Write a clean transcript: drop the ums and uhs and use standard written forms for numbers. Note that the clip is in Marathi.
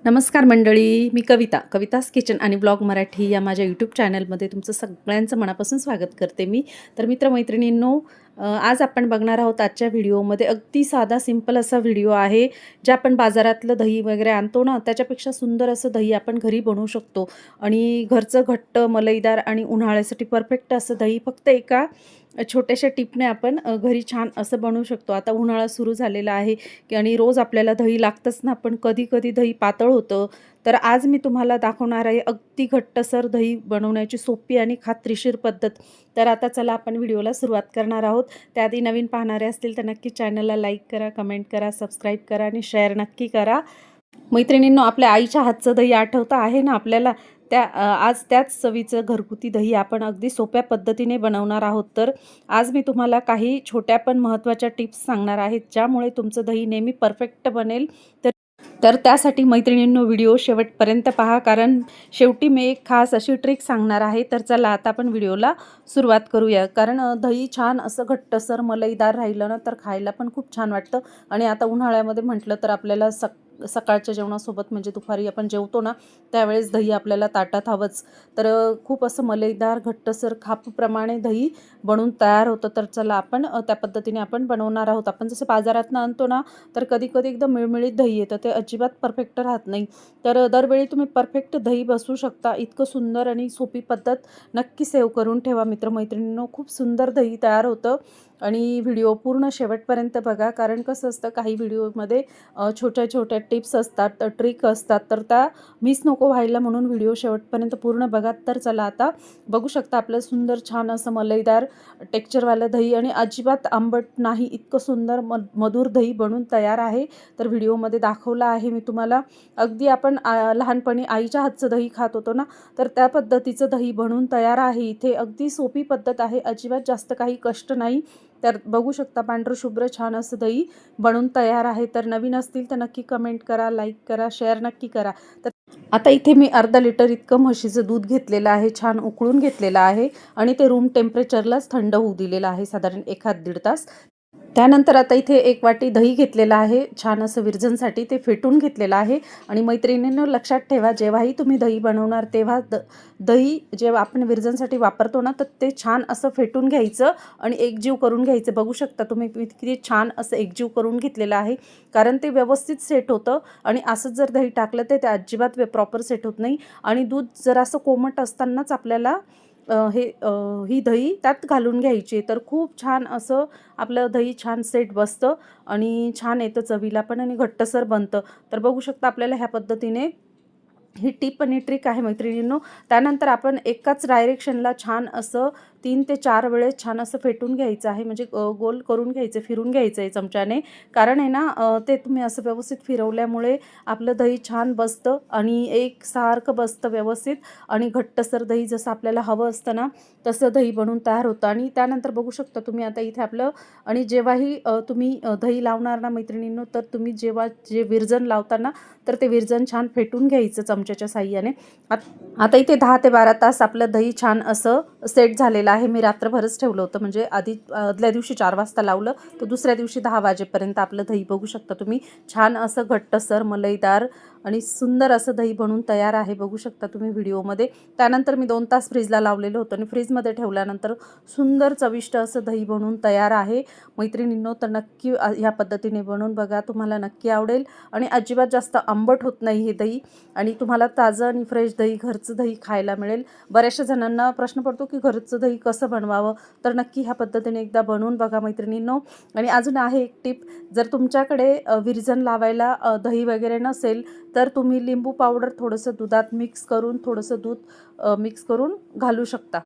नमस्कार मंडळी, मी कवितास किचन आणि ब्लॉग मराठी या माझ्या यूट्यूब चॅनलमध्ये तुमचं सगळ्यांचं मनापासून स्वागत करते मी. तर मित्रमैत्रिणींनो, आज आपण बघणार आहोत आजच्या व्हिडिओमध्ये अगदी साधा सिंपल असा व्हिडिओ आहे. जे आपण बाजारातलं दही वगैरे आणतो ना, त्याच्यापेक्षा सुंदर असं दही आपण घरी बनवू शकतो. आणि घरचं घट्ट मलईदार आणि उन्हाळ्यासाठी परफेक्ट असं दही फक्त एका छोट्याशा टिपने आपण घरी छान असं बनवू शकतो. आता उन्हाळा सुरू झालेला आहे की आणि रोज आपल्याला दही लागतंच ना, पण कधी-कधी दही पातळ होतं. तर आज मी तुम्हाला दाखवणार आहे अगदी घट्टसर दही बनवण्याची सोपी आणि खात्रीशीर पद्धत. तर आता चला आपण व्हिडिओला सुरुवात करणार आहोत. त्याआधी नवीन पाहणारे असतील तर नक्की चॅनलला लाईक करा, कमेंट करा, सबस्क्राईब करा आणि शेअर नक्की करा. मैत्रिणींनो, आपल्या आईच्या हातचं दही आठवतं आहे ना आपल्याला? आज त्याच चवीचं घरगुती दही आपण अगदी सोप्या पद्धतीने बनवणार आहोत. तर आज मी तुम्हाला काही छोट्या पण महत्त्वाच्या टिप्स सांगणार आहेत, ज्यामुळे तुमचं दही नेहमी परफेक्ट बनेल. तर तर त्यासाठी मैत्रिणींनो, व्हिडिओ शेवटपर्यंत पहा, कारण शेवटी मी एक खास अशी ट्रिक सांगणार आहे. तर चला आता आपण व्हिडिओला सुरुवात करूया. कारण दही छान असं घट्टसर मलईदार राहिलं ना, तर खायला पण खूप छान वाटतं. आणि आता उन्हाळ्यामध्ये म्हटलं तर आपल्याला सकाळच्या जेवणासोबत म्हणजे दुपारी आपण जेवतो ना, त्यावेळेस दही आपल्याला ताटात हवंच. तर खूप असं मलईदार घट्टसर खापूप्रमाणे दही बनवून तयार होतं. तर चला आपण त्या पद्धतीने आपण बनवणार आहोत. आपण जसं बाजारातनं आणतो ना, तर कधी-कधी एकदम मिळमिळीत दही येतं, ते अजिबात परफेक्ट राहत नाही. तर दरवेळी तुम्ही परफेक्ट दही बसवू शकता. इतकं सुंदर आणि सोपी पद्धत नक्की सेव्ह करून ठेवा मित्रमैत्रिणींनो. खूप सुंदर दही तयार होतं. आणि व्हिडिओ पूर्ण शेवटपर्यंत बघा, कारण कसं असतं काही व्हिडिओमध्ये छोट्या-छोट्या टिप्स असतात, ट्रिक असतात, तर त्या मिस नको व्हायला म्हणून व्हिडिओ शेवटपर्यंत पूर्ण बघा. तर चला आता बघू शकता आपलं सुंदर छान असं मलईदार टेक्स्चरवालं दही आणि अजिबात आंबट नाही, इतकं सुंदर मधुर दही बनून तयार आहे. तर व्हिडिओमध्ये दाखवलं आहे मी तुम्हाला. अगदी आपण लहानपणी आईच्या हातचं दही खात होतो ना, तर त्या पद्धतीचं दही बनवून तयार आहे इथे. अगदी सोपी पद्धत आहे, अजिबात जास्त काही कष्ट नाही. तर बघू शकता पांढरं शुभ्र छान असं दही बनवून तयार आहे. तर नवीन असतील तर नक्की कमेंट करा, लाईक करा, शेअर नक्की करा. तर आता इथे मी अर्धा लिटर इतकं म्हशीचं दूध घेतलेलं आहे, छान उकळून घेतलेलं आहे आणि ते रूम टेम्परेचरलाच थंड होऊ दिलेलं आहे साधारण 1-1.5 तास. त्यानंतर आता इथे 1 वाटी दही घेतलेलं आहे, छान असं विरजनसाठी ते फेटून घेतलेलं आहे. आणि मैत्रिणींनो, लक्षात ठेवा, जेव्हाही तुम्ही दही बनवणार तेव्हा दही जेव्हा आपण विरजनसाठी वापरतो ना, तर ते छान असं फेटून घ्यायचं आणि एकजीव करून घ्यायचं. बघू शकता तुम्ही किती छान असं एकजीव करून घेतलेलं आहे, कारण ते व्यवस्थित सेट होतं. आणि असंच जर दही टाकलं तर ते अजिबात प्रॉपर सेट होत नाही. आणि दूध जरासं कोमट असतानाच आपल्याला ही दही त्यात घालून घ्यायची. तर खूप छान असं आपलं दही छान सेट बसतं आणि छान येतं चवीला पण आणि घट्टसर बनतं. तर बघू शकता आपल्याला ह्या पद्धतीने ही टिप आणि ट्रिक आहे मैत्रिणींनो. त्यानंतर आपण एकाच डायरेक्शनला छान असं 3 ते 4 वेळेस छान असं फेटून घ्यायचं आहे, म्हणजे गोल करून घ्यायचं, फिरून घ्यायचं आहे चमच्याने. कारण आहे ना, ते तुम्ही असं व्यवस्थित फिरवल्यामुळे आपलं दही छान बसतं आणि एकसारखं बसतं व्यवस्थित. आणि घट्टसर दही जसं आपल्याला हवं असतं ना, तसं दही बनवून तयार होतं. आणि त्यानंतर बघू शकता तुम्ही आता इथे आपलं. आणि जेव्हाही तुम्ही दही लावणार ना मैत्रिणींनो, तर तुम्ही जेव्हा जे विरजण लावता तर ते विरजण छान फेटून घ्यायचं चमच्याच्या साहाय्याने. आता इथे 10 ते 12 तास आपलं दही छान असं सेट झालेलं आहे. मी रात्रभरच ठेवलं होतं, म्हणजे आदल्या दिवशी 4 वाजता लावलं, तर दुसऱ्या दिवशी 10 वाजेपर्यंत आपलं दही बघू शकता तुम्ही छान असं घट्टसर मलईदार आणि सुंदर असं दही बनवून तयार आहे. बघू शकता तुम्ही व्हिडिओमध्ये. त्यानंतर मी 2 तास फ्रीजला लावलेलं होतं आणि फ्रीजमध्ये ठेवल्यानंतर सुंदर चविष्ट असं दही बनवून तयार आहे. मैत्रिणींनो, तर नक्की ह्या पद्धतीने बनवून बघा, तुम्हाला नक्की आवडेल. आणि अजिबात जास्त आंबट होत नाही हे दही आणि तुम्हाला ताजं आणि फ्रेश दही, घरचं दही खायला मिळेल. बऱ्याचशा जणांना प्रश्न पडतो की घरचं दही कसं बनवावं, तर नक्की ह्या पद्धतीने एकदा बनवून बघा मैत्रिणींनो. आणि अजून आहे एक टिप, जर तुमच्याकडे विरजण लावायला दही वगैरे नसेल, तर तुम्ही लिंबू पावडर थोडंसं दुधात मिक्स करून, थोडंसं दूध मिक्स करून घालू शकता.